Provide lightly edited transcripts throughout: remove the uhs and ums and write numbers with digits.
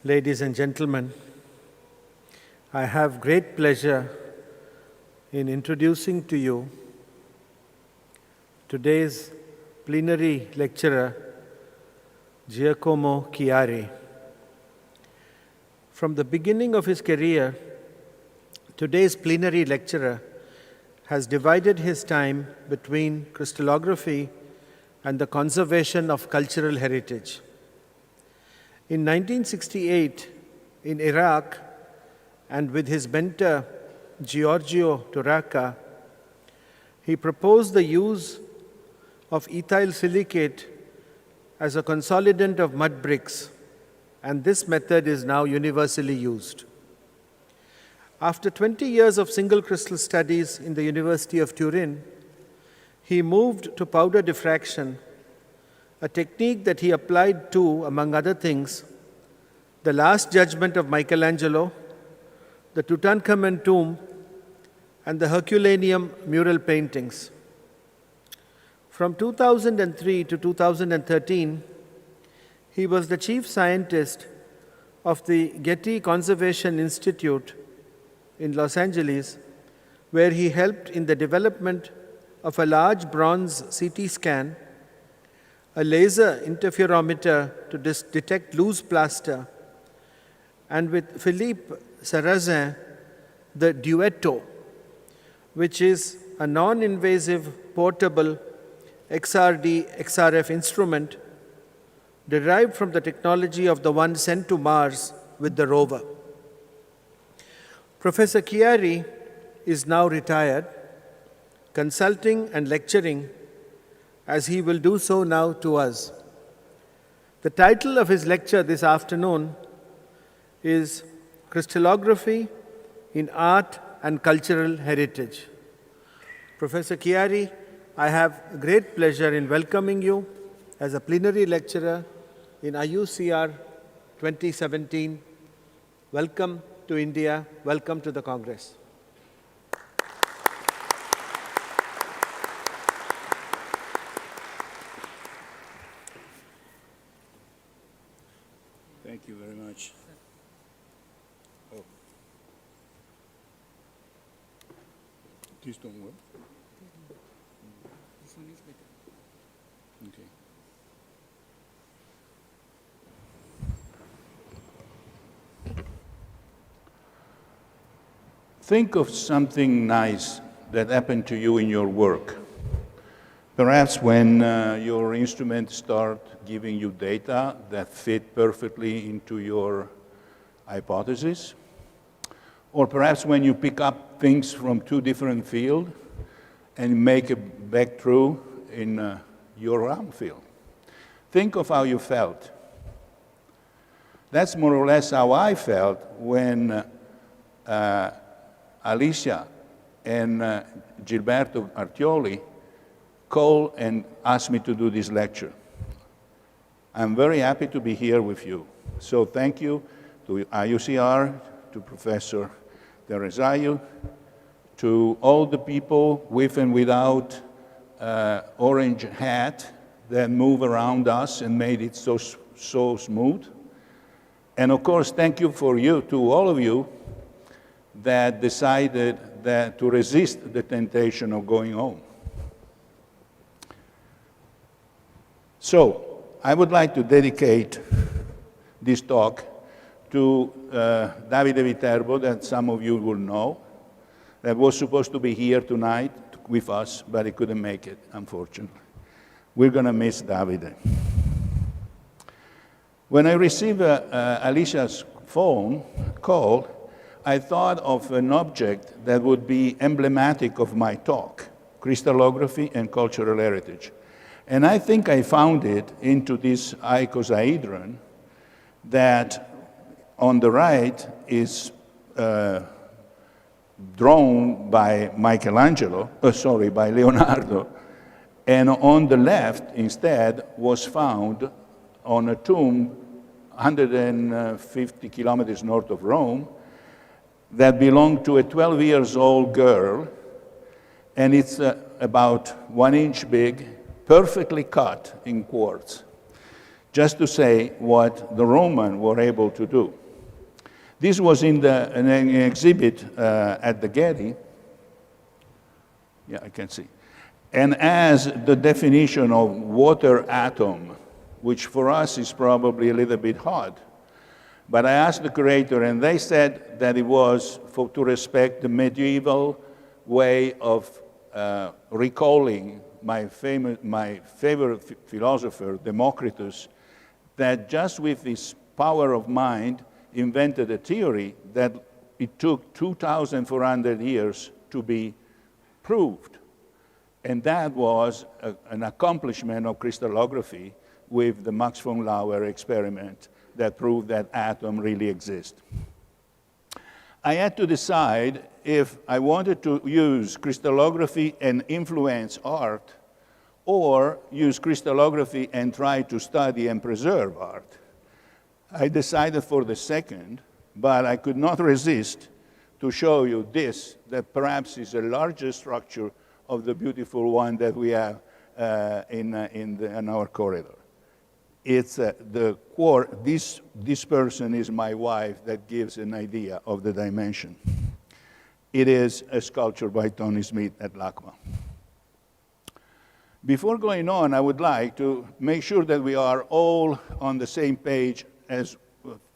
Ladies and gentlemen, I have great pleasure in introducing to you today's plenary lecturer, Giacomo Chiari. From the beginning of his career, today's plenary lecturer has divided his time between crystallography and the conservation of cultural heritage. In 1968, in Iraq, and with his mentor, Giorgio Turacca, he proposed the use of ethyl silicate as a consolidant of mud bricks, and this method is now universally used. After 20 years of single crystal studies in the University of Turin, he moved to powder diffraction, a technique that he applied to, among other things, the Last Judgment of Michelangelo, the Tutankhamun tomb, and the Herculaneum mural paintings. From 2003 to 2013, he was the chief scientist of the Getty Conservation Institute in Los Angeles, where he helped in the development of a large bronze CT scan, a laser interferometer to detect loose plaster, and with Philippe Sarrazin, the Duetto, which is a non-invasive portable XRD-XRF instrument derived from the technology of the one sent to Mars with the rover. Professor Chiari is now retired, consulting and lecturing, as he will do so now to us. The title of his lecture this afternoon is Crystallography in Art and Cultural Heritage. Professor Chiari, I have great pleasure in welcoming you as a plenary lecturer in IUCR 2017. Welcome to India. Welcome to the Congress. Thank you very much. Oh. This don't work? This one is better. Okay. Think of something nice that happened to you in your work. Perhaps when your instruments start giving you data that fit perfectly into your hypothesis, or perhaps when you pick up things from two different fields and make a breakthrough in your own field. Think of how you felt. That's more or less how I felt when Alicia and Gilberto Artioli called and asked me to do this lecture. I'm very happy to be here with you. So thank you to IUCR, to Professor Teresayu, to all the people with and without orange hat that move around us and made it so smooth. And of course, thank you to all of you that decided to resist the temptation of going home. So, I would like to dedicate this talk to Davide Viterbo, that some of you will know, that was supposed to be here tonight with us, but he couldn't make it, unfortunately. We're going to miss Davide. When I received Alicia's phone call, I thought of an object that would be emblematic of my talk, crystallography and cultural heritage. And I think I found it into this icosahedron that on the right is drawn by by Leonardo, and on the left instead was found on a tomb 150 kilometers north of Rome that belonged to a 12-year-old girl, and it's about 1 inch big, perfectly cut in quartz. just to say what the Romans were able to do. This was in an exhibit at the Getty. Yeah, I can see. And as the definition of water atom, which for us is probably a little bit hard, but I asked the curator, and they said that it was to respect the medieval way of recalling my favorite philosopher, Democritus, that just with his power of mind invented a theory that it took 2,400 years to be proved. And that was an accomplishment of crystallography with the Max von Laue experiment that proved that atom really exists. I had to decide if I wanted to use crystallography and influence art, or use crystallography and try to study and preserve art. I decided for the second, but I could not resist to show you this, that perhaps is a larger structure of the beautiful one that we have in our corridor. It's the core. This person is my wife. That gives an idea of the dimension. It is a sculpture by Tony Smith at LACMA. Before going on, I would like to make sure that we are all on the same page as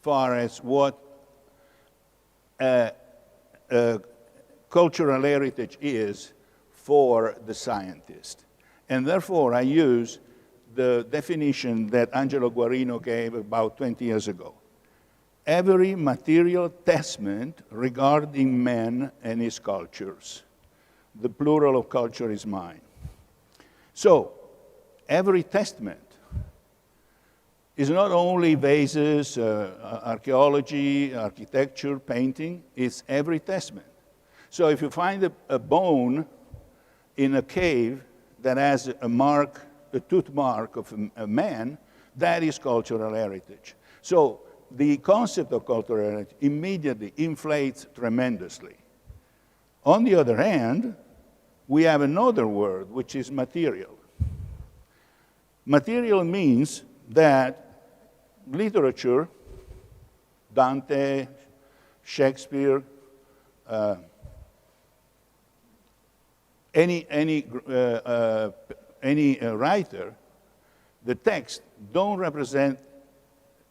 far as what cultural heritage is for the scientist. And therefore, I use the definition that Angelo Guarino gave about 20 years ago. Every material testament regarding man and his cultures. The plural of culture is mine. So, every testament is not only vases, archaeology, architecture, painting, it's every testament. So if you find a bone in a cave that has a mark, a tooth mark of a man, that is cultural heritage. So the concept of cultural heritage immediately inflates tremendously. On the other hand, we have another word, which is material. Material means that literature, Dante, Shakespeare, any writer, the text don't represent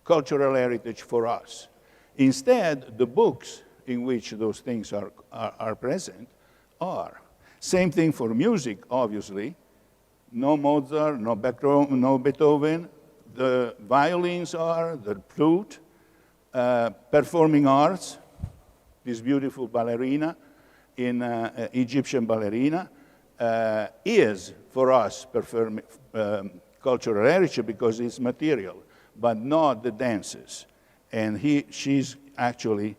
cultural heritage for us. Instead, the books in which those things are present are. Same thing for music, obviously. No Mozart, no Beethoven. The violins are, the flute, performing arts, this beautiful ballerina, in Egyptian ballerina, is for us cultural heritage because it's material, but not the dances. And she's actually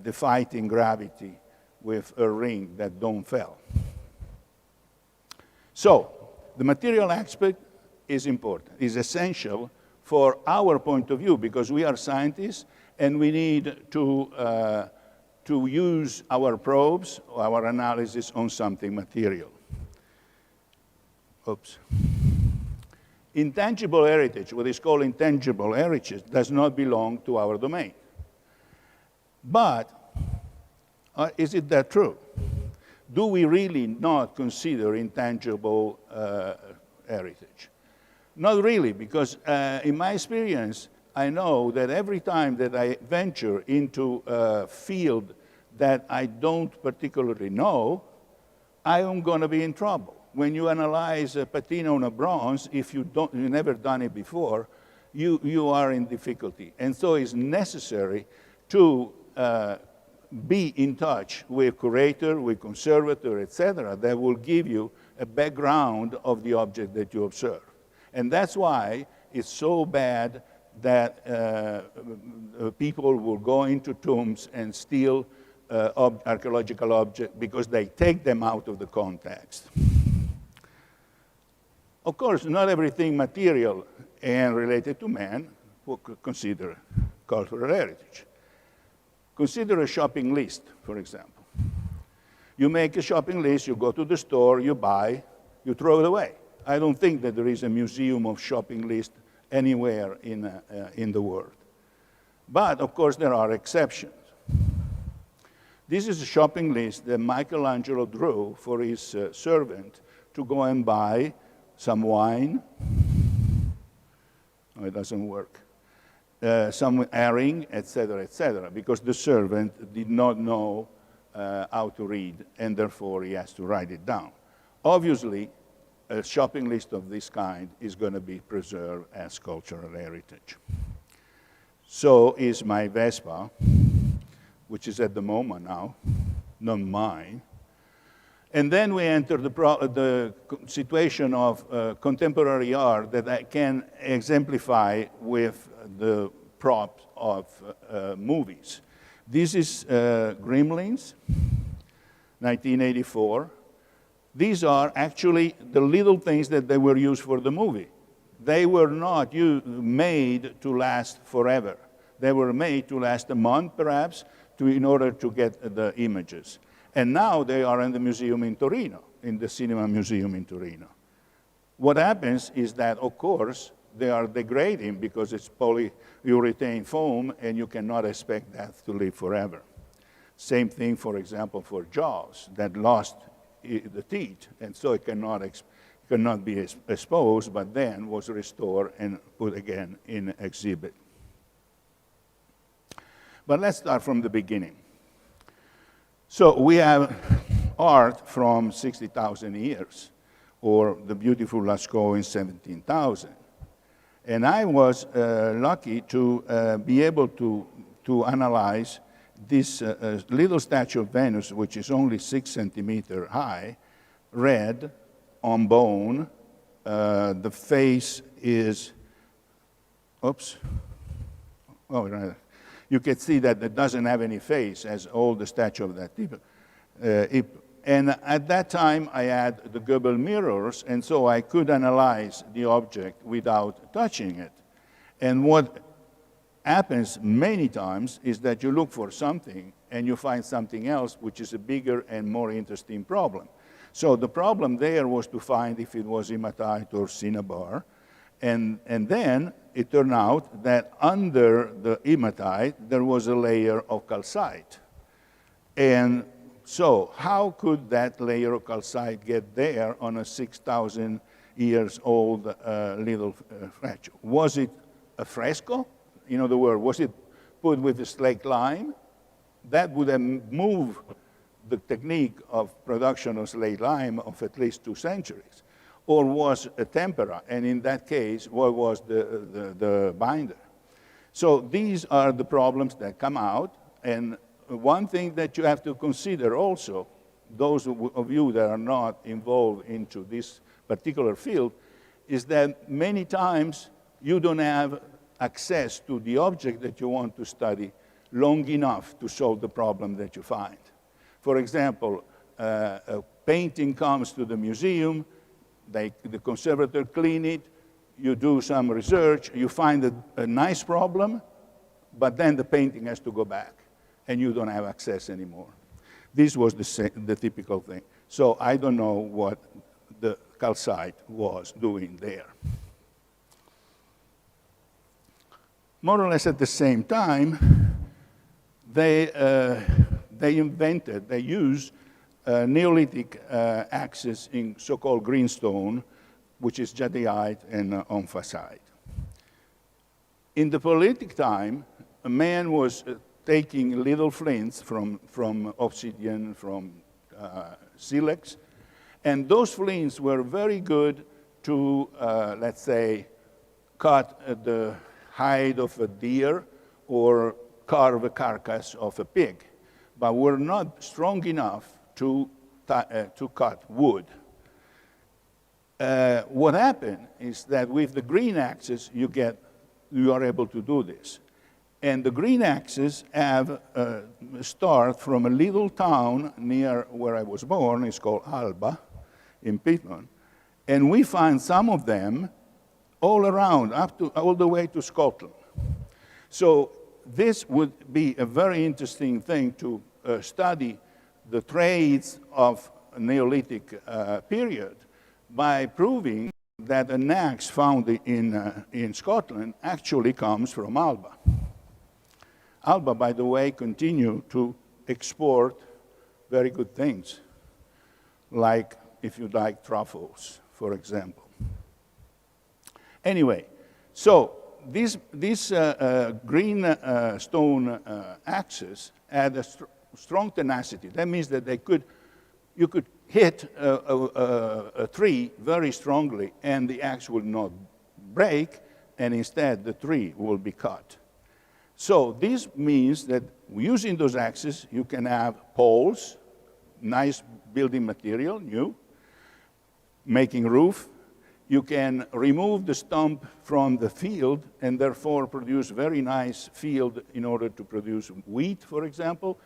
defying gravity with a ring that don't fall. So, the material aspect is important, is essential for our point of view because we are scientists and we need to use our probes, our analysis on something material. Oops. Intangible heritage, what is called intangible heritage, does not belong to our domain. But is it that true? Do we really not consider intangible heritage? Not really, because in my experience, I know that every time that I venture into a field that I don't particularly know, I am going to be in trouble. When you analyze a patina on a bronze, if you've never done it before, you are in difficulty. And so it's necessary to be in touch with curator, with conservator, etc., that will give you a background of the object that you observe. And that's why it's so bad that people will go into tombs and steal archaeological objects because they take them out of the context. Of course, not everything material and related to man will consider cultural heritage. Consider a shopping list, for example. You make a shopping list, you go to the store, you buy, you throw it away. I don't think that there is a museum of shopping list anywhere in the world. But, of course, there are exceptions. This is a shopping list that Michelangelo drew for his servant to go and buy some wine. No, it doesn't work. Some herring, etc., because the servant did not know how to read, and therefore he has to write it down. Obviously, a shopping list of this kind is going to be preserved as cultural heritage. So is my Vespa, which is at the moment now, not mine. And then we enter the situation of contemporary art that I can exemplify with the props of movies. This is Gremlins, 1984. These are actually the little things that they were used for the movie. They were not made to last forever. They were made to last a month, perhaps, in order to get the images. And now they are in the museum in Torino, in the Cinema Museum in Torino. What happens is that, of course, they are degrading because it's polyurethane foam, and you cannot expect that to live forever. Same thing, for example, for Jaws, that lost the teeth, and so it cannot be exposed, but then was restored and put again in exhibit. But let's start from the beginning. So we have art from 60,000 years, or the beautiful Lascaux in 17,000. And I was lucky to be able to analyze this little statue of Venus, which is only 6 centimeters high, red, on bone. The face is, oops, oh, right. You can see that it doesn't have any face, as all the statue of that type. And at that time, I had the Goebbels mirrors, and so I could analyze the object without touching it. And what happens many times is that you look for something, and you find something else, which is a bigger and more interesting problem. So the problem there was to find if it was hematite or cinnabar. And then it turned out that under the hematite, there was a layer of calcite. And so how could that layer of calcite get there on a 6,000 years old little fracture? Was it a fresco? In other words, was it put with a slaked lime? That would have moved the technique of production of slaked lime of at least 2 centuries. Or was a tempera, and in that case, what was the binder? So these are the problems that come out, and one thing that you have to consider also, those of you that are not involved into this particular field, is that many times you don't have access to the object that you want to study long enough to solve the problem that you find. For example, a painting comes to the museum, the conservator clean it, you do some research, you find a nice problem, but then the painting has to go back, and you don't have access anymore. This was the typical thing. So I don't know what the calcite was doing there. More or less at the same time, they used Neolithic axes in so-called greenstone, which is jadeite and omphacite. In the Paleolithic time, a man was taking little flints from obsidian, from silex, and those flints were very good to, let's say, cut the hide of a deer or carve a carcass of a pig, but were not strong enough to cut wood. What happened is that with the green axes, you are able to do this. And the green axes have start from a little town near where I was born. It's called Alba in Piedmont. And we find some of them all around, all the way to Scotland. So this would be a very interesting thing to study the trades of Neolithic period by proving that an axe found in Scotland actually comes from Alba. Alba, by the way, continue to export very good things, like, if you like, truffles, for example. Anyway, so these green stone axes had a strong tenacity. That means that you could hit a tree very strongly, and the axe will not break, and instead the tree will be cut. So this means that using those axes, you can have poles, nice building material, new, making roof. You can remove the stump from the field and therefore produce very nice field in order to produce wheat, for example,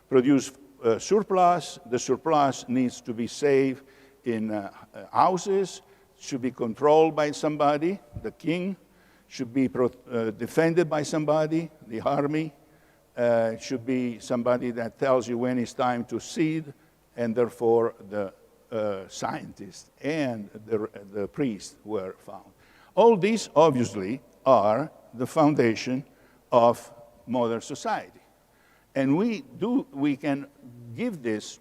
produce surplus. The surplus needs to be saved in houses, should be controlled by somebody, the king, should be defended by somebody, the army, should be somebody that tells you when it's time to seed, and therefore the scientists and the priests were found. All these, obviously, are the foundation of modern society. And we can give this,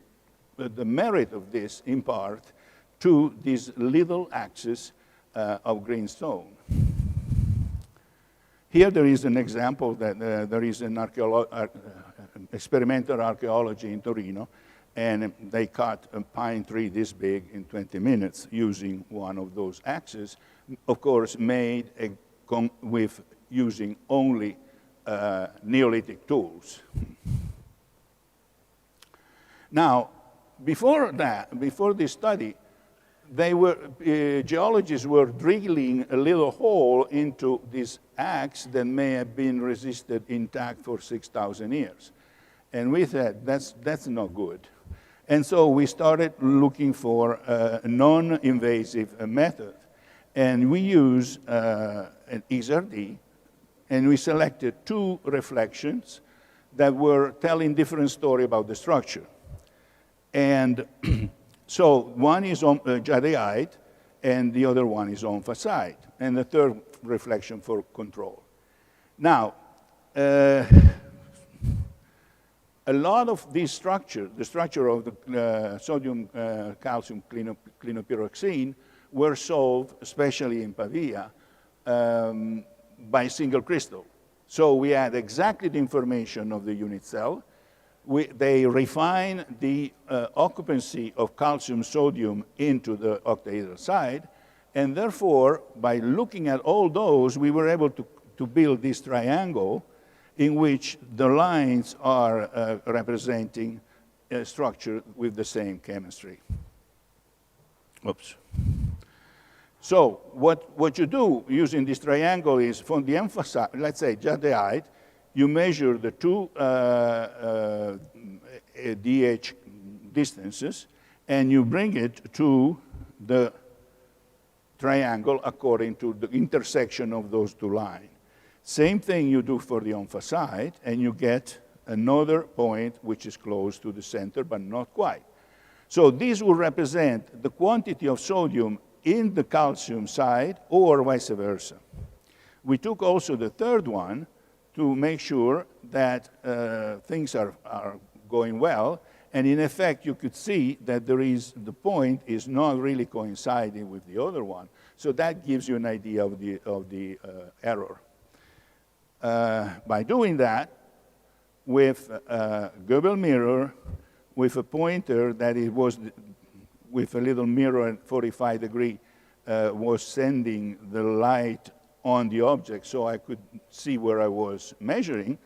the merit of this, in part, to these little axes of green stone. Here there is an example that there is an experimental archaeology in Torino, and they cut a pine tree this big in 20 minutes using one of those axes, of course made with using only Neolithic tools. Now, before this study, geologists were drilling a little hole into this axe that may have been resisted intact for 6,000 years. And we said, that's not good. And so we started looking for a non-invasive method. And we used an XRD, and we selected 2 reflections that were telling different story about the structure. And so one is on jadeite, and the other one is on facite, and the third reflection for control. Now, a lot of this structure, the structure of the sodium calcium clinopyroxene, were solved, especially in Pavia, by single crystal. So we had exactly the information of the unit cell. They refine the occupancy of calcium sodium into the octahedral side, and therefore, by looking at all those, we were able to build this triangle in which the lines are representing a structure with the same chemistry. Oops. So what you do using this triangle is, from the emphasite, let's say jadeite, you measure the 2 DH distances, and you bring it to the triangle according to the intersection of those 2 lines. Same thing you do for the emphasite, and you get another point which is close to the center, but not quite. So these will represent the quantity of sodium in the calcium side, or vice versa. We took also the third one to make sure that things are going well, and in effect you could see that the point is not really coinciding with the other one. So that gives you an idea of the error. By doing that, with a Goebel mirror, with a pointer that it was, with a little mirror at 45 degrees, was sending the light on the object so I could see where I was measuring,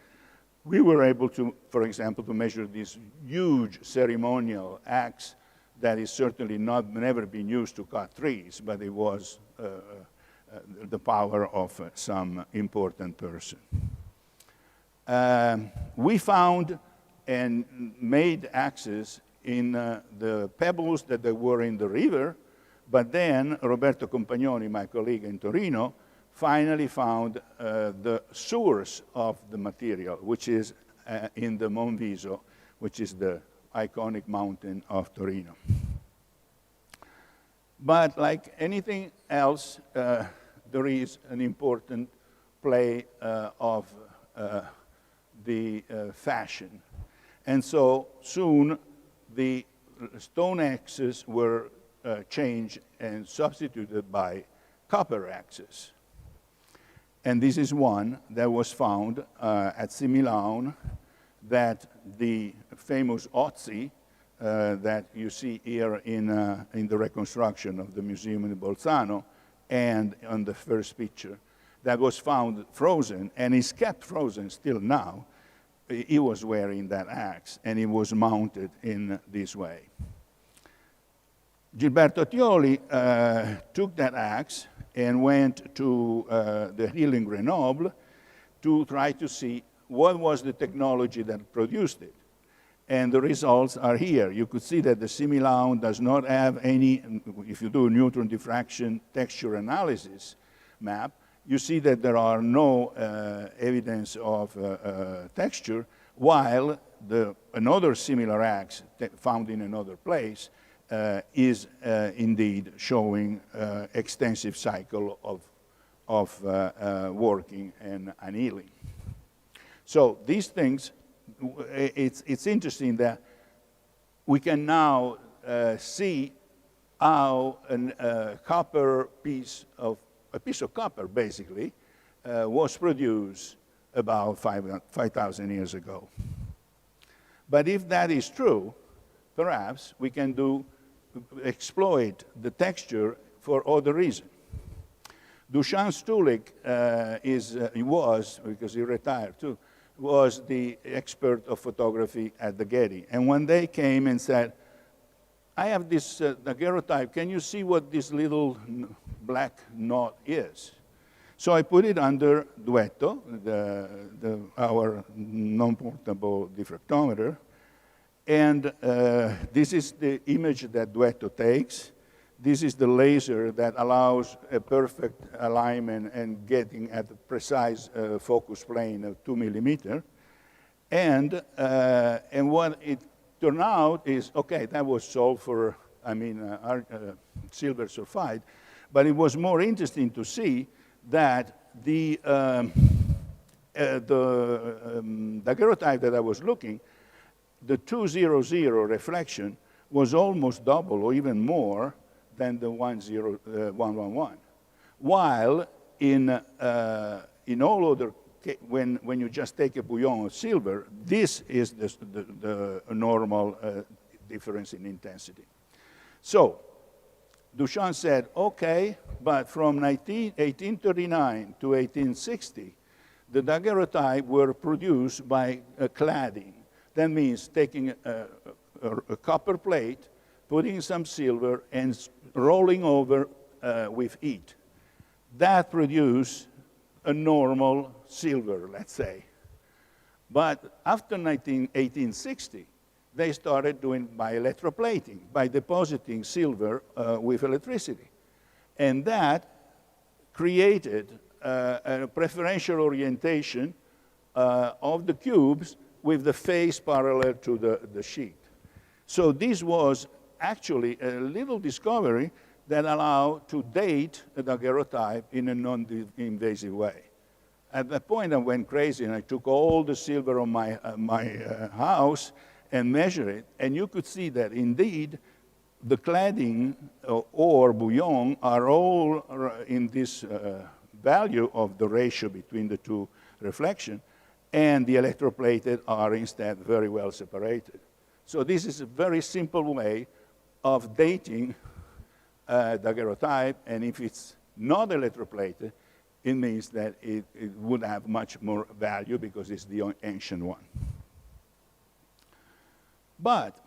we were able to, for example, to measure this huge ceremonial axe that is certainly never been used to cut trees, but it was the power of some important person. We found and made axes in the pebbles that were in the river, but then Roberto Compagnoni, my colleague in Torino, finally found the source of the material, which is in the Monviso, which is the iconic mountain of Torino. But like anything else, there is an important play of the fashion. And so soon the stone axes were changed and substituted by copper axes. And this is one that was found at Similaun, that the famous Ozzi that you see here in the reconstruction of the museum in Bolzano and on the first picture, that was found frozen and is kept frozen still now. He was wearing that axe and it was mounted in this way. Gilberto Tioli took that axe and went to the hill in Grenoble to try to see what was the technology that produced it. And the results are here. You could see that the Similaun does not have any, if you do a neutron diffraction texture analysis map, you see that there are no evidence of texture, while another similar axe found in another place is indeed showing extensive cycle of working and annealing. So these things, it's interesting that we can now see how a piece of copper, basically, was produced about 5,000 years ago. But if that is true, perhaps we can exploit the texture for other reasons. Dušan Stulik was, because he retired too, was the expert of photography at the Getty. And one day came and said, I have this daguerreotype. Can you see what this little black knot is? So I put it under Duetto, our non-portable diffractometer. And this is the image that Duetto takes. This is the laser that allows a perfect alignment and getting at the precise focus plane of 2 millimeter. And what it turned out is, okay, that was sulfur, silver sulfide, but it was more interesting to see that the daguerreotype that I was looking, the 200 reflection was almost double or even more than the 111. While in all other, when you just take a bouillon of silver, this is the normal difference in intensity. So Dušan said, okay, but from 1839 to 1860, the daguerreotype were produced by cladding. That means taking a copper plate, putting some silver, and rolling over with heat. That produced a normal silver, let's say. But after 1860, they started doing by electroplating, by depositing silver with electricity. And that created a preferential orientation of the cubes with the face parallel to the sheet. So this was actually a little discovery that allowed to date a daguerreotype in a non-invasive way. At that point, I went crazy, and I took all the silver on my house and measured it, and you could see that indeed the cladding or bouillon are all in this value of the ratio between the two reflections, and the electroplated are instead very well separated. So this is a very simple way of dating daguerreotype, and if it's not electroplated, it means that it would have much more value because it's the ancient one. But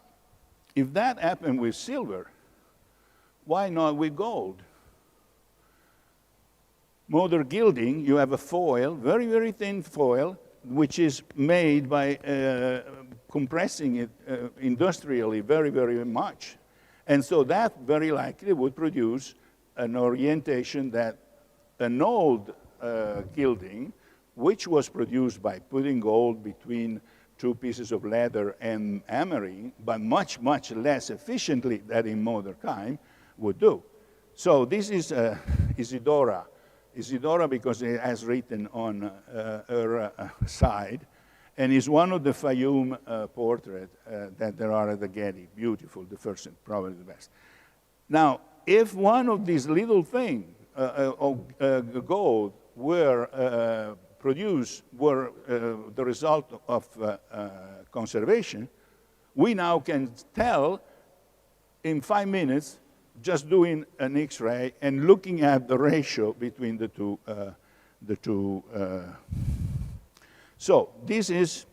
if that happened with silver, why not with gold? Modern gilding, you have a foil, very, very thin foil, which is made by compressing it industrially very, very much. And so that very likely would produce an orientation that an old gilding, which was produced by putting gold between two pieces of leather and hammering, but much, much less efficiently than in modern time, would do. So this is Isidora. Isidora because it has written on her side, and is one of the Fayum portraits that there are at the Getty. Beautiful, the first, probably the best. Now, if one of these little things of gold were produced, were the result of conservation, we now can tell in 5 minutes, just doing an X-ray and looking at the ratio between the two. So this is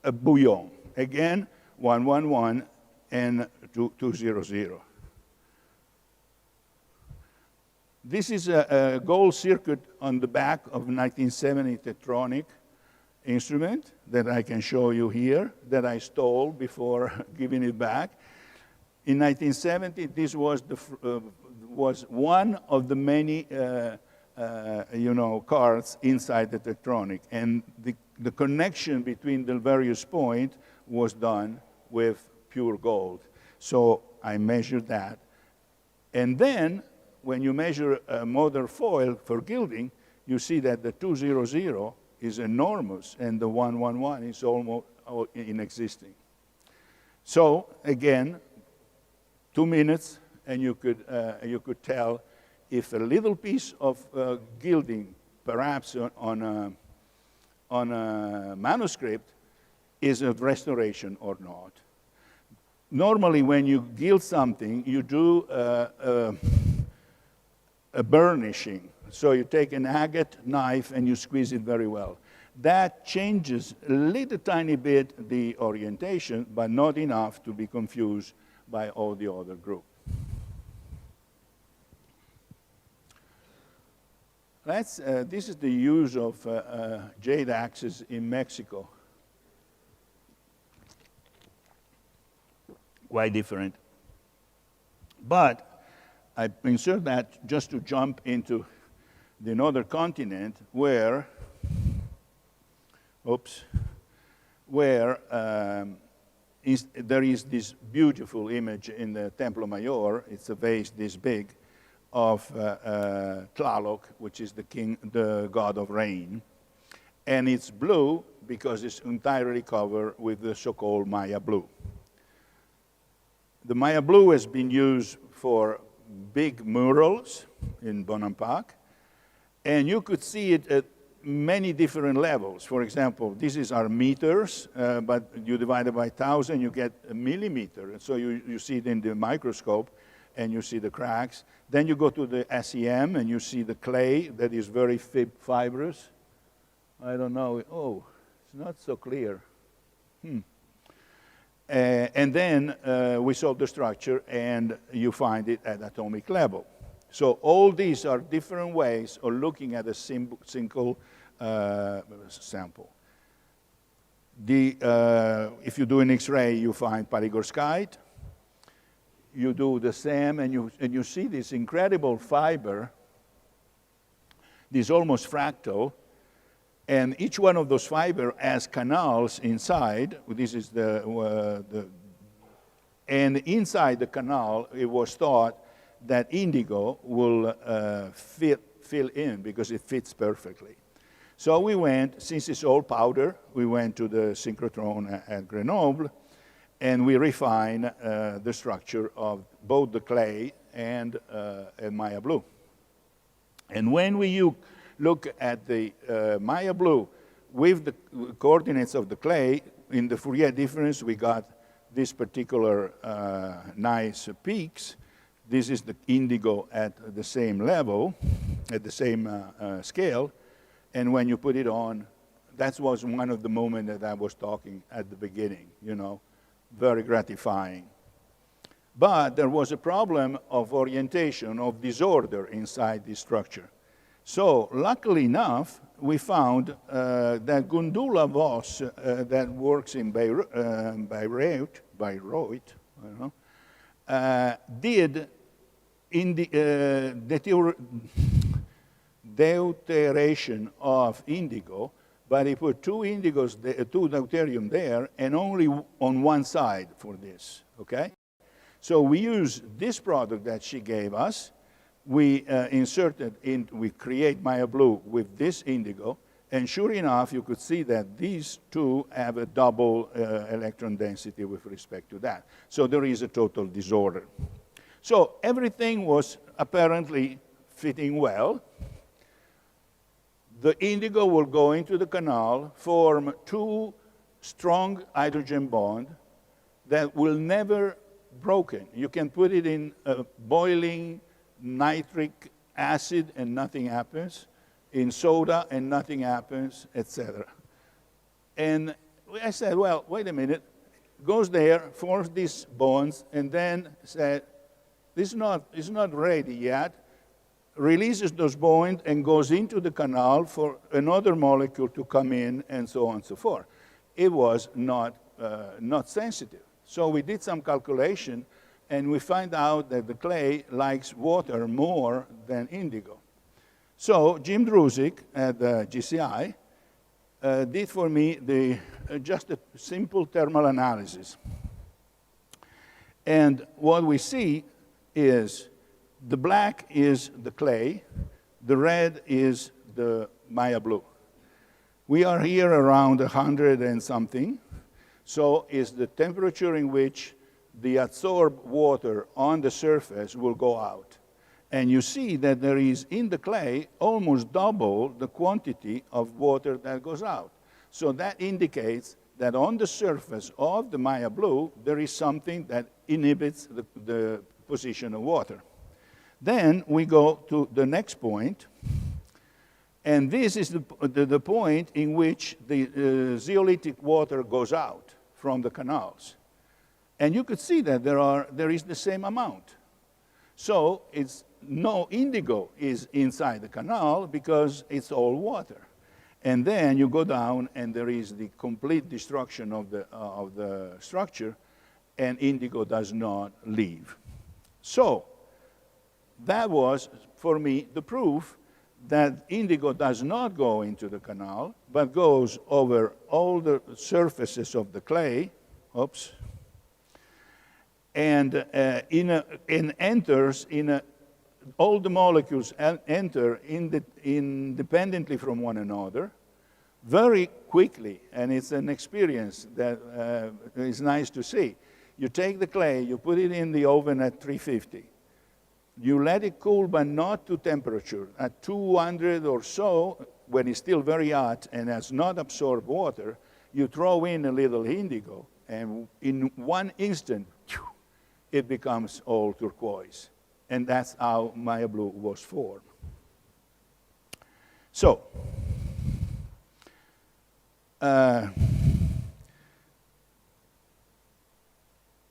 a bouillon. Again, 111 and 200. This is a gold circuit on the back of 1970 Tetronic instrument that I can show you here, that I stole before giving it back. In 1970, this was one of the many cards inside the Tetronic, and the connection between the various points was done with pure gold. So I measured that, and then when you measure a modern foil for gilding, you see that the 200 is enormous, and the 111 is almost inexisting. So again, 2 minutes, and you could tell if a little piece of gilding, perhaps on a manuscript, is a restoration or not. Normally, when you gild something, you do a burnishing. So you take an agate knife and you squeeze it very well. That changes a little tiny bit the orientation, but not enough to be confused by all the other group. This is the use of jade axes in Mexico. Quite different. But I insert that just to jump into the other continent where, there is this beautiful image in the Templo Mayor. It's a vase this big of Tlaloc, which is the god of rain. And it's blue because it's entirely covered with the so-called Maya blue. The Maya blue has been used for big murals in Bonampak, and you could see it at many different levels. For example, this is our meters, but you divide it by 1,000, you get a millimeter. And so you see it in the microscope, and you see the cracks. Then you go to the SEM, and you see the clay that is very fibrous. I don't know. Oh, it's not so clear. And then we solve the structure, and you find it at atomic level. So all these are different ways of looking at a single sample. If you do an X-ray, you find palygorskite. You do the SEM, and you see this incredible fiber, this almost fractal, and each one of those fibers has canals inside. This is and inside the canal, it was thought that indigo will fill in because it fits perfectly. So we went, since it's all powder, we went to the synchrotron at Grenoble, and we refined the structure of both the clay and Maya blue. And when we look at the Maya blue with the coordinates of the clay, in the Fourier difference, we got this particular nice peaks. This is the indigo at the same level, at the same scale. And when you put it on, that was one of the moments that I was talking at the beginning, very gratifying. But there was a problem of orientation, of disorder inside this structure. So luckily enough, we found that Gundula Voss, that works in Bayreuth, I don't know, did in the deuteration of indigo, but he put two deuterium there, and only on one side for this, okay? So we use this product that she gave us we we create Maya blue with this indigo, and sure enough, you could see that these two have a double electron density with respect to that. So there is a total disorder. So everything was apparently fitting well. The indigo will go into the canal, form two strong hydrogen bonds that will never broken. You can put it in boiling nitric acid and nothing happens, in soda and nothing happens, etc. And I said, well, wait a minute. Goes there, forms these bonds, and then said, this is not ready yet. Releases those bonds and goes into the canal for another molecule to come in, and so on and so forth. It was not sensitive. So we did some calculation, and we find out that the clay likes water more than indigo. So Jim Drusick at GCI did for me just a simple thermal analysis. And what we see is the black is the clay, the red is the Maya blue. We are here around 100 and something. So is the temperature in which the adsorbed water on the surface will go out. And you see that there is in the clay almost double the quantity of water that goes out. So that indicates that on the surface of the Maya blue, there is something that inhibits the position of water. Then we go to the next point, and this is the point in which the zeolitic water goes out from the canals. And you could see that there is the same amount. So it's no indigo is inside the canal because it's all water. And then you go down and there is the complete destruction of the structure, and indigo does not leave. So that was, for me, the proof that indigo does not go into the canal, but goes over all the surfaces of the clay, and enters in all the molecules enter independently from one another very quickly, and it's an experience that is nice to see. You take the clay, you put it in the oven at 350. You let it cool, but not to temperature. At 200 or so, when it's still very hot and has not absorbed water, you throw in a little indigo, and in one instant, it becomes all turquoise. And that's how Maya blue was formed. So,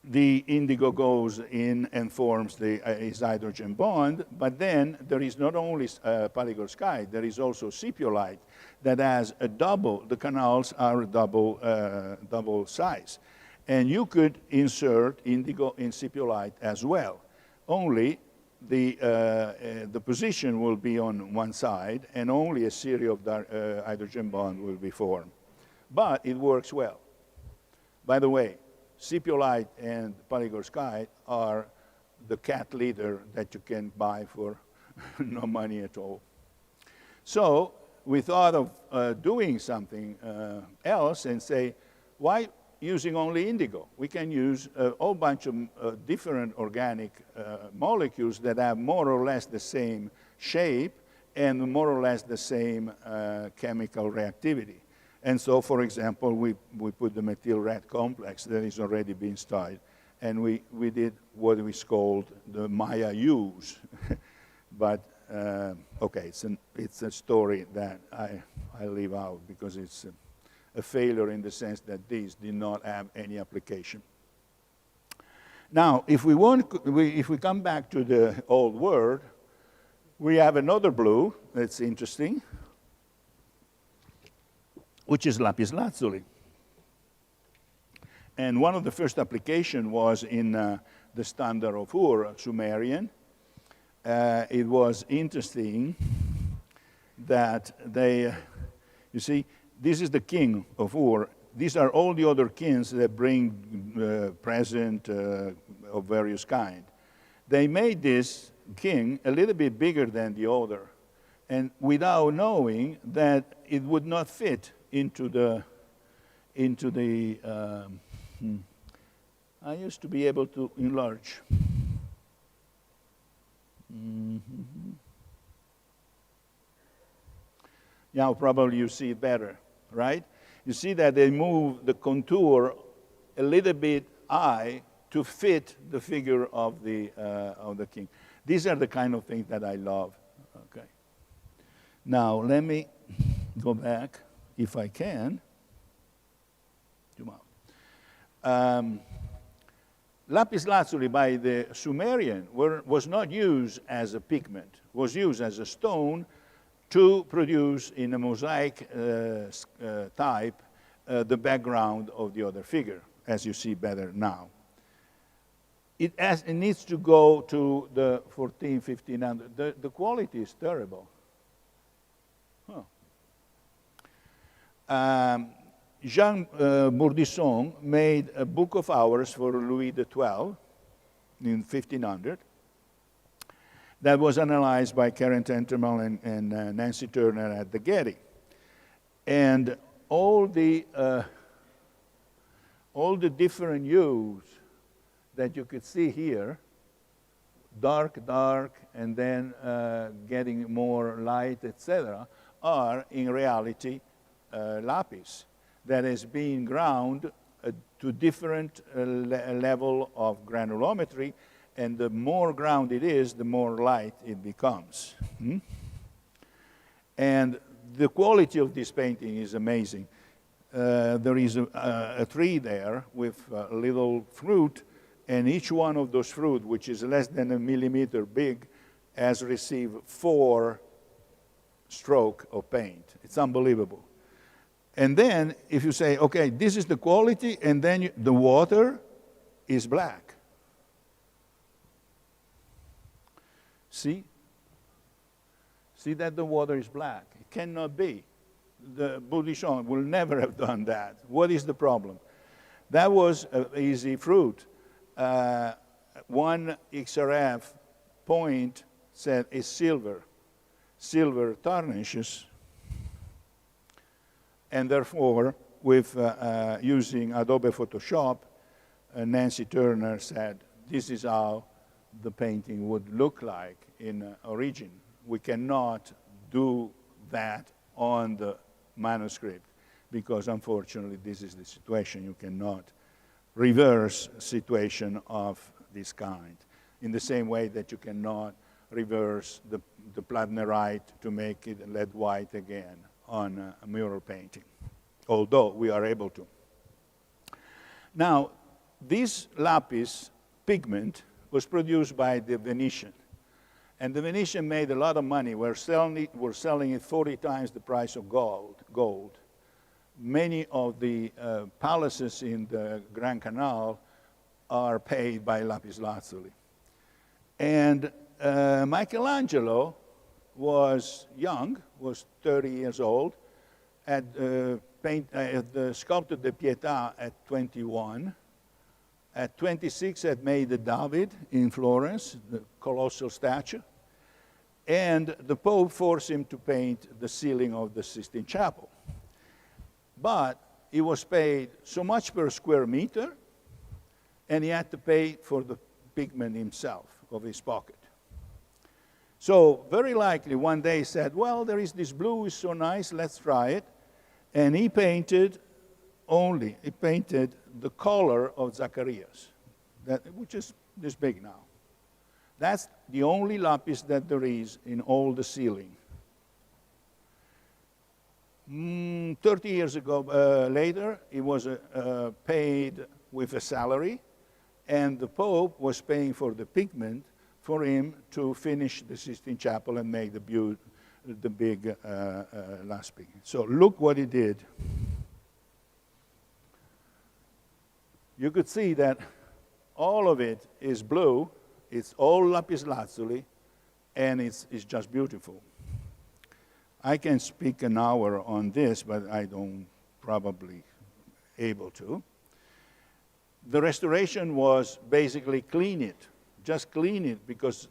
the indigo goes in and forms its hydrogen bond, but then there is not only palygorskite, there is also sepiolite that has a double, the canals are double size. And you could insert indigo in sepiolite as well. Only the position will be on one side, and only a series of hydrogen bonds will be formed. But it works well. By the way, sepiolite and palygorskite are the cat litter that you can buy for no money at all. So we thought of doing something else and say, why using only indigo? We can use a whole bunch of different organic molecules that have more or less the same shape and more or less the same chemical reactivity. And so, for example, we put the methyl red complex that is already been studied, and we did what is called the Maya use. But, okay, it's a story that I leave out because it's a failure in the sense that these did not have any application. Now, if we come back to the old world, we have another blue that's interesting, which is lapis lazuli. And one of the first applications was in the standard of Ur, Sumerian. It was interesting that they, you see, this is the king of Ur. These are all the other kings that bring presents of various kind. They made this king a little bit bigger than the other, and without knowing that it would not fit into the I used to be able to enlarge. Now probably you see it better, right? You see that they move the contour a little bit high to fit the figure of the king. These are the kind of things that I love. Okay. Now let me go back, if I can. Lapis lazuli by the Sumerian was not used as a pigment, was used as a stone to produce in a mosaic type the background of the other figure, as you see better now. It needs to go to the 1500. The quality is terrible. Jean Bourdisson made a book of hours for Louis XII in 1500 that was analyzed by Karen Tenterman and Nancy Turner at the Getty. And all the different hues that you could see here, dark, and then getting more light, etc., are in reality lapis that is being ground to different level of granulometry, and the more ground it is, the more light it becomes. And the quality of this painting is amazing. There is a tree there with a little fruit, and each one of those fruit, which is less than a millimeter big, has received 4 strokes of paint. It's unbelievable. And then, if you say, okay, this is the quality, and then the water is black. See? See that the water is black? It cannot be. The Bourdisson will never have done that. What is the problem? That was an easy fruit. 1 XRF point said is silver. Silver tarnishes. And therefore, with using Adobe Photoshop, Nancy Turner said, this is how the painting would look like in origin. We cannot do that on the manuscript because, unfortunately, this is the situation. You cannot reverse a situation of this kind in the same way that you cannot reverse the Plenary to make it lead white again on a mural painting, although we are able to. Now, this lapis pigment was produced by the Venetian, and the Venetian made a lot of money. We're selling it 40 times the price of gold. Many of the palaces in the Grand Canal are paid by lapis lazuli. And Michelangelo was young, was 30 years old, had sculpted the Pietà at 21. At 26, had made the David in Florence, the colossal statue. And the Pope forced him to paint the ceiling of the Sistine Chapel. But he was paid so much per square meter, and he had to pay for the pigment himself, of his pocket. So very likely one day he said, well, there is this blue, is so nice, let's try it. And he painted the color of Zacharias, which is this big now. That's the only lapis that there is in all the ceiling. 30 years ago, later, he was paid with a salary, and the Pope was paying for the pigment for him to finish the Sistine Chapel and make the big last pigment. So look what he did. You could see that all of it is blue. It's all lapis lazuli, and it's just beautiful. I can speak an hour on this, but I don't probably able to. The restoration was basically clean it, just clean it, because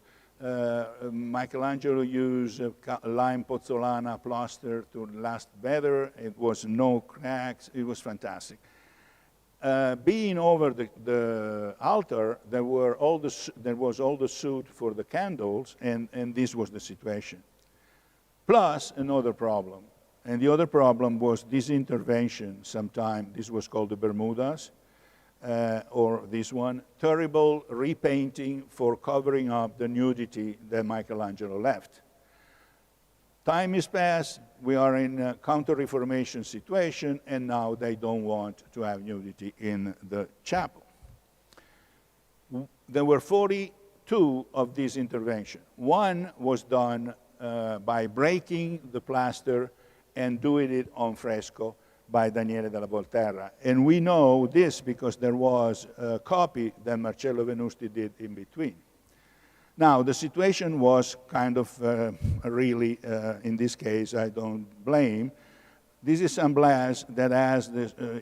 Michelangelo used lime pozzolana plaster to last better. It was no cracks. It was fantastic. Being over the altar, there was all the soot for the candles, and this was the situation. Plus another problem. And the other problem was this intervention sometime. This was called the Bermudas, or this one, terrible repainting for covering up the nudity that Michelangelo left. Time has passed, we are in a counter-reformation situation, and now they don't want to have nudity in the chapel. There were 42 of these interventions. One was done by breaking the plaster and doing it on fresco by Daniele della Volterra. And we know this because there was a copy that Marcello Venusti did in between. Now, the situation was kind of really, in this case, I don't blame. This is San Blas that has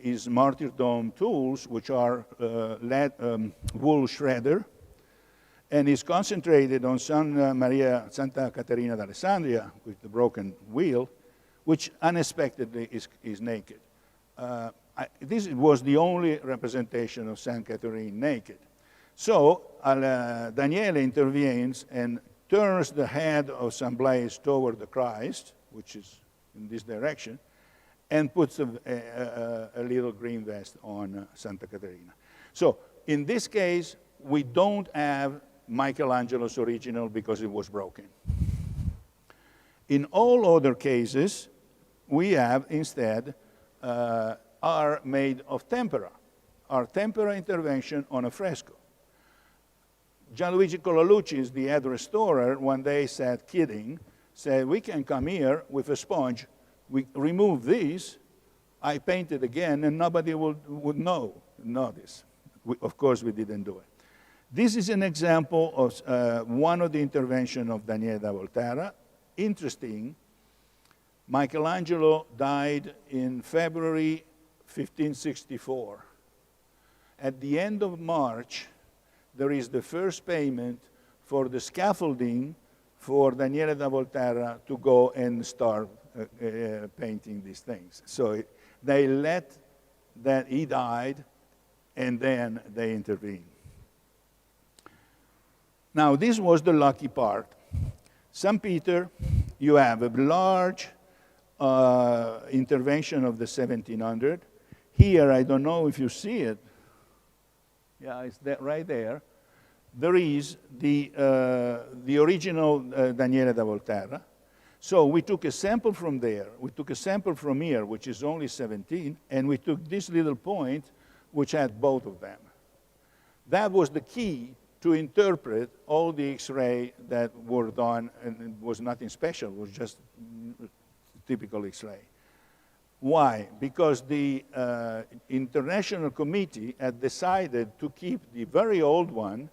his martyrdom tools, which are wool shredder, and is concentrated on Santa Caterina d'Alessandria with the broken wheel, which unexpectedly is naked. This was the only representation of Saint Catherine naked. So Daniele intervenes and turns the head of San Blas toward the Christ, which is in this direction, and puts a little green vest on Santa Caterina. So in this case, we don't have Michelangelo's original because it was broken. In all other cases, we have instead are made of tempera, our tempera intervention on a fresco. Gianluigi Colalucci, the head restorer, one day said, kidding, said, we can come here with a sponge, we remove these, I paint it again, and nobody would notice. Of course, we didn't do it. This is an example of one of the interventions of Daniele da Volterra. Interesting, Michelangelo died in February 1564. At the end of March, there is the first payment for the scaffolding for Daniele da Volterra to go and start painting these things. So they let that he died, and then they intervened. Now, this was the lucky part. St. Peter, you have a large intervention of the 1700. Here, I don't know if you see it. Yeah, it's that right there. There is the original Daniele da Volterra. So we took a sample from there. We took a sample from here, which is only 17, and we took this little point, which had both of them. That was the key to interpret all the X-ray that were done, and it was nothing special. It was just typical X-ray. Why? Because the international committee had decided to keep the very old one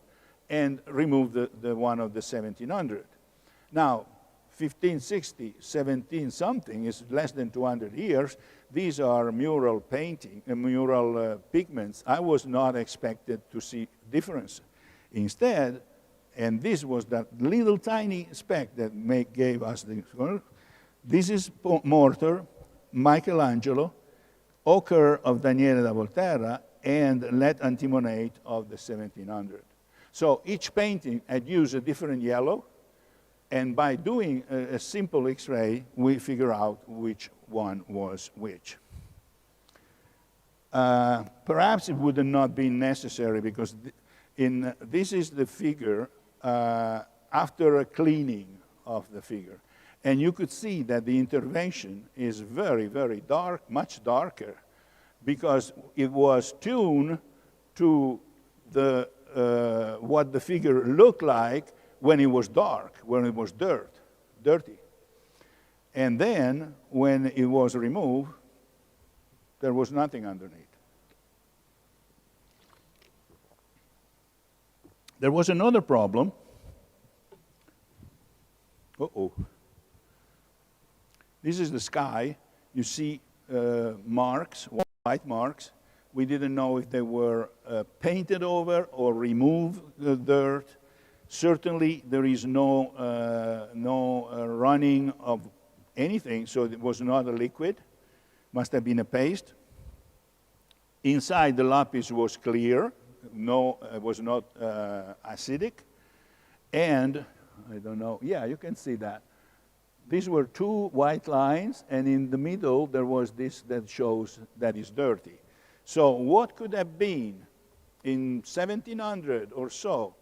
and remove the one of the 1700. Now, 1560, 17-something is less than 200 years. These are mural painting, mural pigments. I was not expected to see difference. Instead, and this was that little tiny speck that gave us the, this is mortar, Michelangelo, ochre of Daniele da Volterra, and lead antimonate of the 1700. So each painting had used a different yellow, and by doing a simple X-ray, we figure out which one was which. Perhaps it would not be necessary because this is the figure after a cleaning of the figure. And you could see that the intervention is very, very dark, much darker, because it was tuned to the, what the figure looked like when it was dark, when it was dirty. And then, when it was removed, there was nothing underneath. There was another problem. Uh-oh. This is the sky. You see marks, white marks. We didn't know if they were painted over or removed the dirt. Certainly, there is no running of anything, so it was not a liquid. Must have been a paste. Inside, the lapis was clear. No, it was not acidic. And, I don't know, yeah, you can see that. These were two white lines, and in the middle, there was this that shows that is dirty. So what could have been in 1700 or so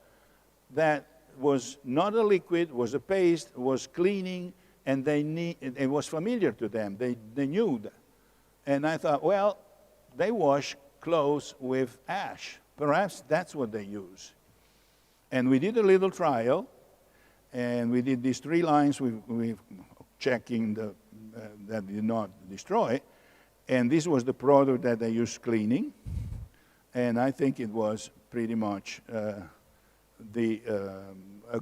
that was not a liquid, was a paste, was cleaning, and it was familiar to them. They knew that. And I thought, well, they wash clothes with ash. Perhaps that's what they use. And we did a little trial, and we did these 3 lines with checking that did not destroy. And this was the product that they used cleaning. And I think it was pretty much a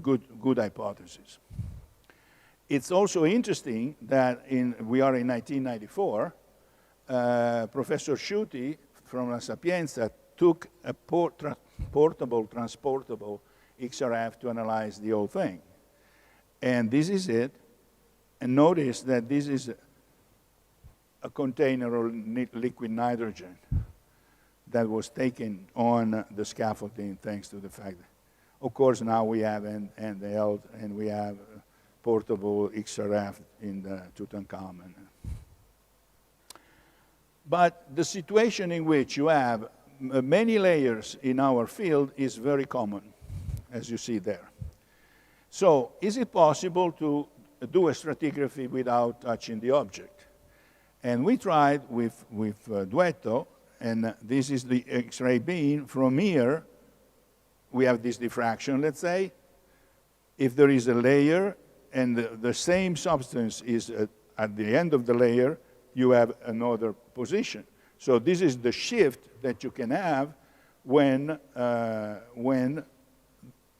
good hypothesis. It's also interesting that we are in 1994. Professor Sciuti from La Sapienza took a portable, transportable XRF to analyze the whole thing. And this is it. And notice that this is a container of liquid nitrogen that was taken on the scaffolding thanks to the fact that, of course, now we have handheld and we have portable XRF in the Tutankhamun. But the situation in which you have many layers in our field is very common, as you see there. So is it possible to do a stratigraphy without touching the object? And we tried with Duetto, and this is the X-ray beam. From here, we have this diffraction, let's say. If there is a layer and the same substance is at the end of the layer, you have another position. So this is the shift that you can have when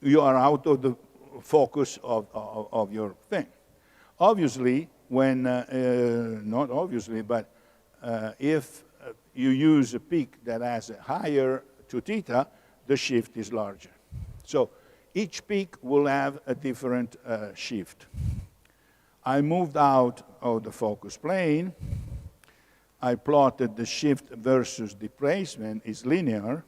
you are out of the focus of your thing. Obviously, not obviously, but if you use a peak that has a higher 2 theta, the shift is larger. So each peak will have a different shift. I moved out of the focus plane. I plotted the shift versus displacement is linear.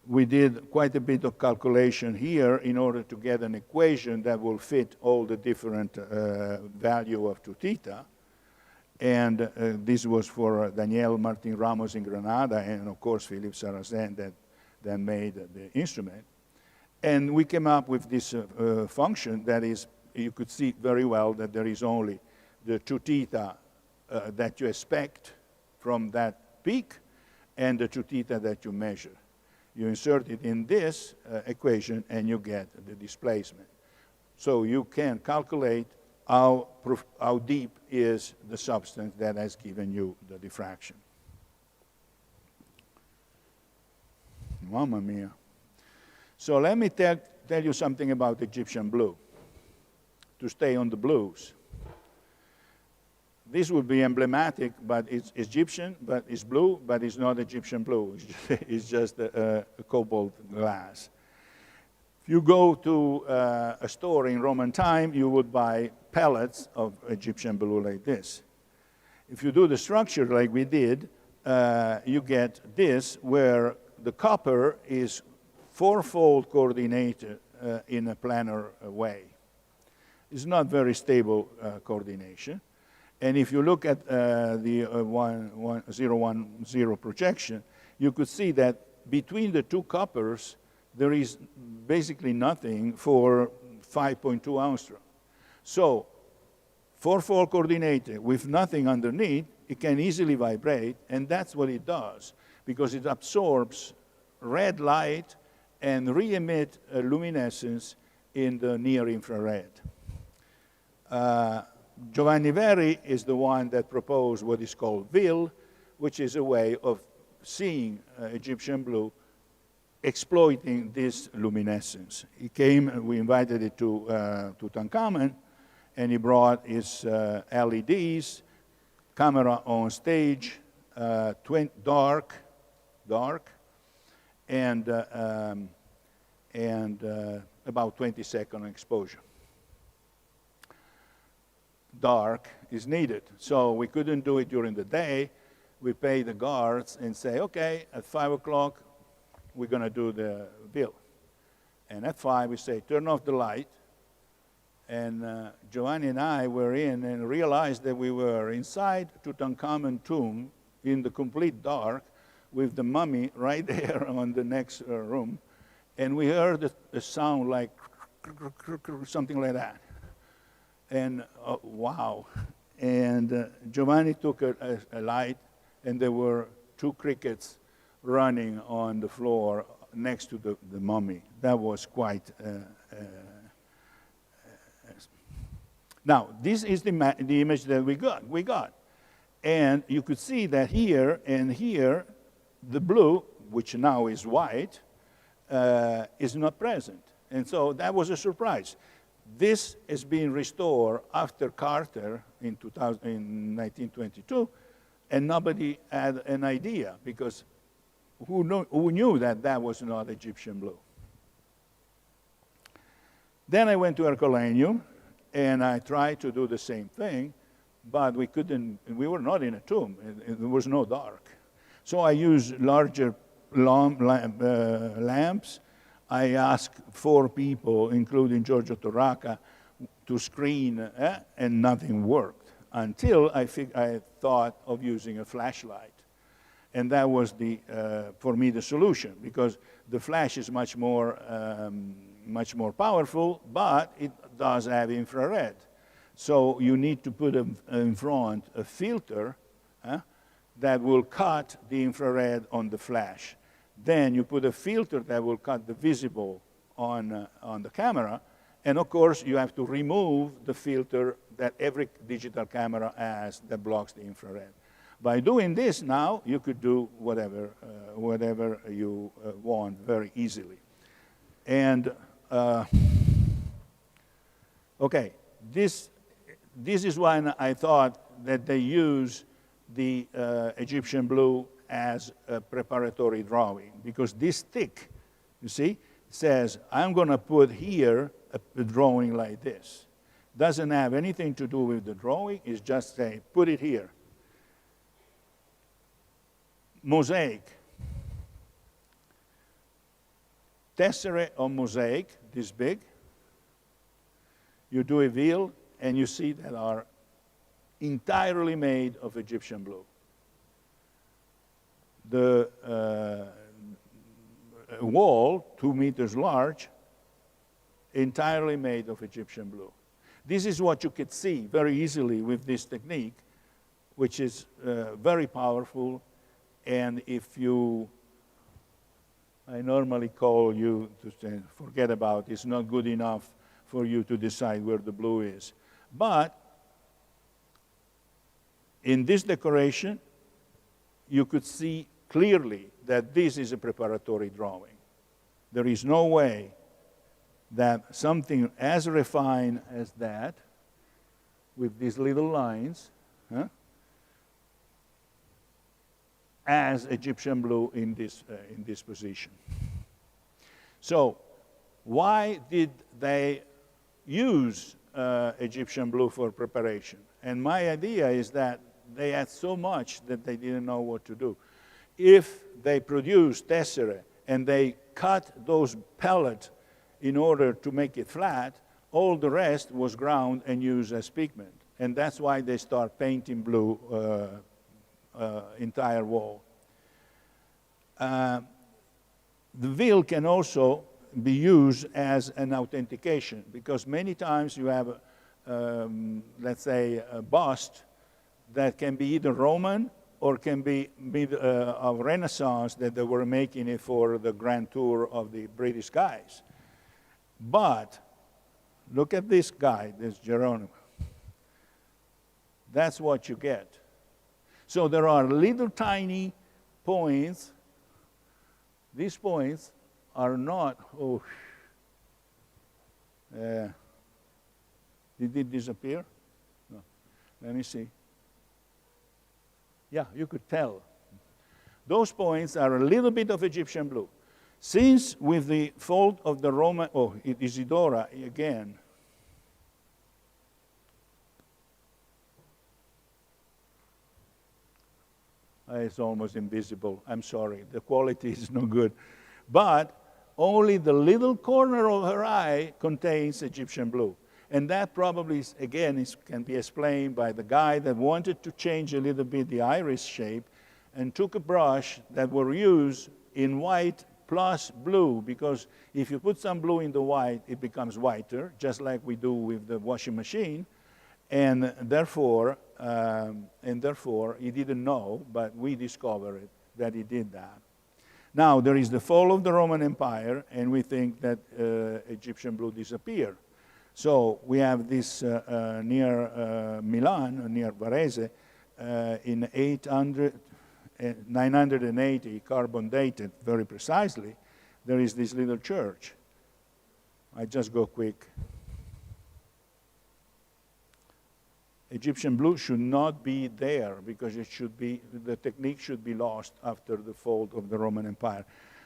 We did quite a bit of calculation here in order to get an equation that will fit all the different value of 2 theta. And this was for Daniel Martin Ramos in Granada, and of course Philippe Sarrazin that made the instrument. And we came up with this function that is, you could see very well that there is only the 2 theta that you expect from that peak and the 2 theta that you measure. You insert it in this equation and you get the displacement. So you can calculate how deep is the substance that has given you the diffraction. Mamma mia. So let me tell you something about Egyptian blue, to stay on the blues. This would be emblematic, but it's Egyptian, but it's blue, but it's not Egyptian blue. It's just a cobalt glass. If you go to a store in Roman time, you would buy pellets of Egyptian blue like this. If you do the structure like we did, you get this, where the copper is 4-fold coordinated in a planar way. It's not very stable coordination. And if you look at the 010 projection, you could see that between the 2 coppers, there is basically nothing for 5.2 angstrom. So 4-fold coordinated with nothing underneath, it can easily vibrate, and that's what it does, because it absorbs red light and re-emit luminescence in the near infrared. Giovanni Verri is the one that proposed what is called VIL, which is a way of seeing Egyptian blue exploiting this luminescence. He came, we invited it to Tutankhamun, and he brought his LEDs, camera on stage, dark, and about 20-second exposure. Dark is needed. So we couldn't do it during the day. We pay the guards and say, okay, at 5 o'clock, we're going to do the bill. And at 5, we say, turn off the light. And Giovanni and I were in and realized that we were inside Tutankhamun tomb in the complete dark with the mummy right there on the next room. And we heard a sound like something like that. And wow. And Giovanni took a light, and there were 2 crickets running on the floor next to the mummy. That was quite... Now, this is the image that we got. And you could see that here and here, the blue, which now is white, is not present. And so that was a surprise. This is being restored after Carter in 1922, and nobody had an idea, because who knew that that was not Egyptian blue? Then I went to Herculaneum, and I tried to do the same thing, but we couldn't, we were not in a tomb, and there was no dark. So I used larger lamps. I asked 4 people, including Giorgio Torraca, to screen, and nothing worked, until I thought of using a flashlight. And that was, for me, the solution, because the flash is much more powerful, but it does have infrared. So you need to put in front a filter that will cut the infrared on the flash. Then you put a filter that will cut the visible on the camera. And of course, you have to remove the filter that every digital camera has that blocks the infrared. By doing this now, you could do whatever you want very easily. And okay, this is when I thought that they use the Egyptian blue as a preparatory drawing, because this thick, you see, says, I'm going to put here a drawing like this. Doesn't have anything to do with the drawing, it's just saying, put it here. Mosaic. Tesserae on mosaic, this big. You do a veil, and you see that are entirely made of Egyptian blue. The wall, 2 meters large, entirely made of Egyptian blue. This is what you could see very easily with this technique, which is very powerful. And if I normally call you to say, forget about it, it's not good enough for you to decide where the blue is. But in this decoration, you could see clearly that this is a preparatory drawing. There is no way that something as refined as that, with these little lines, as Egyptian blue in this position. So why did they use Egyptian blue for preparation? And my idea is that they had so much that they didn't know what to do. If they produced tesserae and they cut those pellets in order to make it flat, all the rest was ground and used as pigment. And that's why they start painting blue entire wall. The veil can also be used as an authentication, because many times you have, let's say, a bust that can be either Roman or can be of Renaissance, that they were making it for the grand tour of the British guys. But look at this guy, this Geronimo. That's what you get. So there are little tiny points. These points are not, did it disappear? No. Let me see. Yeah, you could tell. Those points are a little bit of Egyptian blue. Since with the fall of the Roman, oh, Isidora again. It's almost invisible. I'm sorry, the quality is no good. But only the little corner of her eye contains Egyptian blue. And that probably, can be explained by the guy that wanted to change a little bit the iris shape and took a brush that were used in white plus blue, because if you put some blue in the white, it becomes whiter, just like we do with the washing machine. And therefore, he didn't know, but we discovered that he did that. Now, there is the fall of the Roman Empire, and we think that Egyptian blue disappeared. So we have this near Milan, near Varese, in 980, carbon dated very precisely, there is this little church. I just go quick. Egyptian blue should not be there because it should be, the technique should be lost after the fall of the Roman Empire.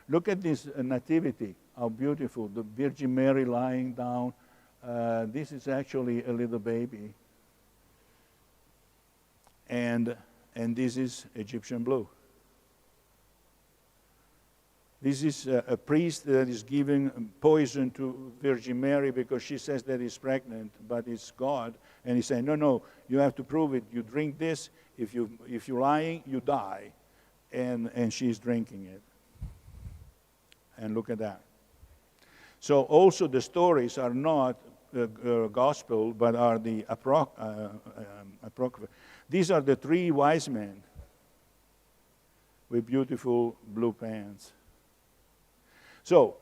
Look at this nativity, how beautiful, the Virgin Mary lying down. This is actually a little baby. And this is Egyptian blue. This is a priest that is giving poison to Virgin Mary because she says that he's pregnant, but it's God. And he's saying, no, you have to prove it. You drink this. If you're lying, you die. And she's drinking it. And look at that. So also the stories are not gospel, but are the apocrypha. These are the three wise men with beautiful blue pants. So,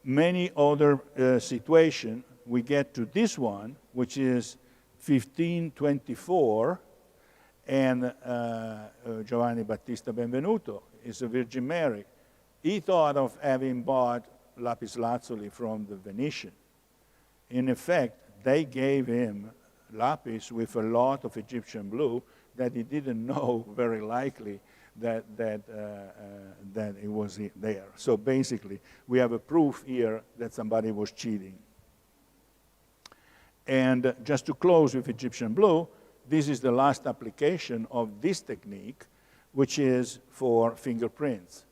many other situations, we get to this one, which is 1524, and Giovanni Battista Benvenuto is a Virgin Mary. He thought of having bought lapis lazuli from the Venetian. In effect, they gave him lapis with a lot of Egyptian blue that he didn't know, very likely, that it was there. So basically, we have a proof here that somebody was cheating. And just to close with Egyptian blue, this is the last application of this technique, which is for fingerprints.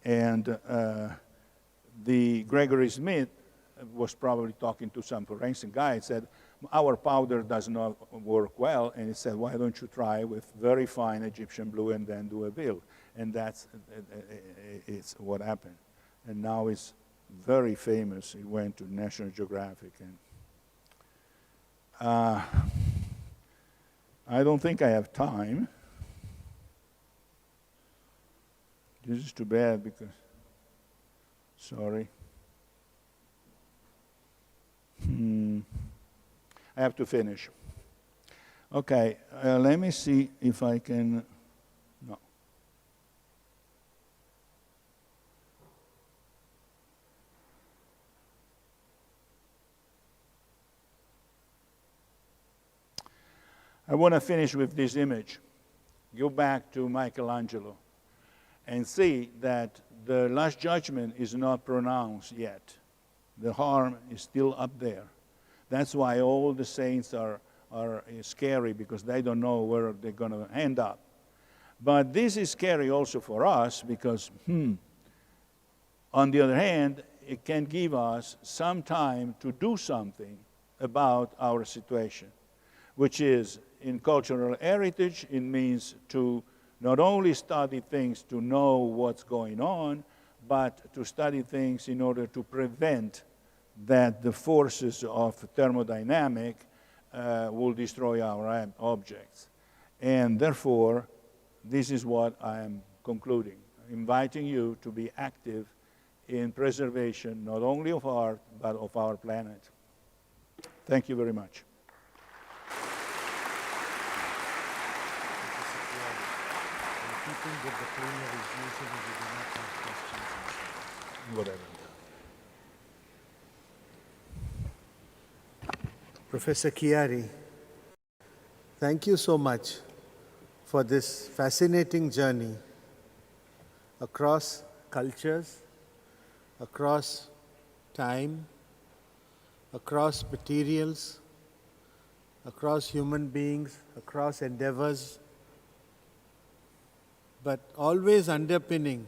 And the Gregory Smith was probably talking to some forensic guy and said, our powder does not work well, and he said, why don't you try with very fine Egyptian blue and then do a bill? And that's it's what happened. And now it's very famous. It went to National Geographic. And I don't think I have time. This is too bad because, sorry. I have to finish. Okay, let me see if I can, no. I want to finish with this image. Go back to Michelangelo and see that the Last Judgment is not pronounced yet. The harm is still up there. That's why all the saints are scary, because they don't know where they're going to end up. But this is scary also for us because, on the other hand, it can give us some time to do something about our situation, which is in cultural heritage, it means to not only study things to know what's going on, but to study things in order to prevent that the forces of thermodynamic will destroy our objects. And therefore, this is what I am concluding, inviting you to be active in preservation, not only of art, but of our planet. Thank you very much. In keeping with the plenary, usually we do not have questions. Whatever. Professor Chiari, thank you so much for this fascinating journey across cultures, across time, across materials, across human beings, across endeavors, but always underpinning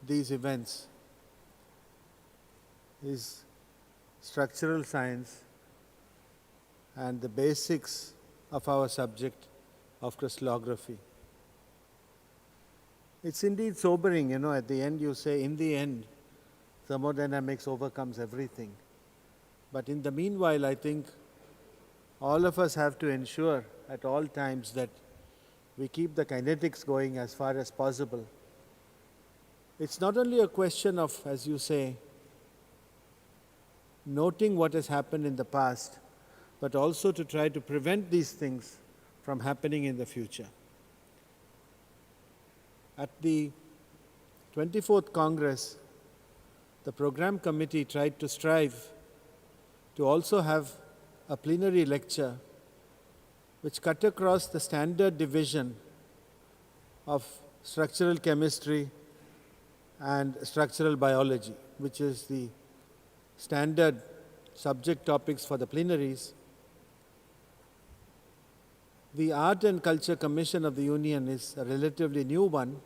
these events is structural science and the basics of our subject of crystallography. It's indeed sobering, at the end you say, in the end, thermodynamics overcomes everything. But in the meanwhile, I think all of us have to ensure at all times that we keep the kinetics going as far as possible. It's not only a question of, as you say, noting what has happened in the past, but also to try to prevent these things from happening in the future. At the 24th Congress, the program committee tried to strive to also have a plenary lecture which cut across the standard division of structural chemistry and structural biology, which is the standard subject topics for the plenaries. The Art and Culture Commission of the Union is a relatively new one,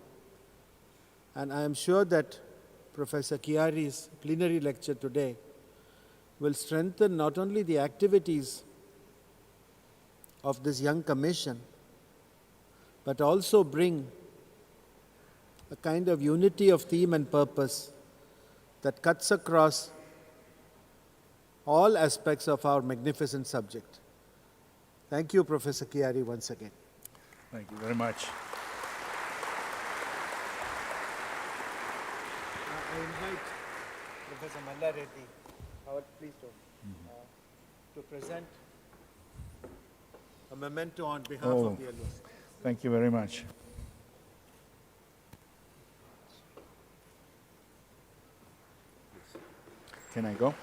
and I am sure that Professor Chiari's plenary lecture today will strengthen not only the activities of this young commission, but also bring a kind of unity of theme and purpose that cuts across all aspects of our magnificent subject. Thank you, Professor Chiari, once again. Thank you very much. I invite Professor Malla Reddy, please to present a memento on behalf of the LOC. Thank you very much. Can I go?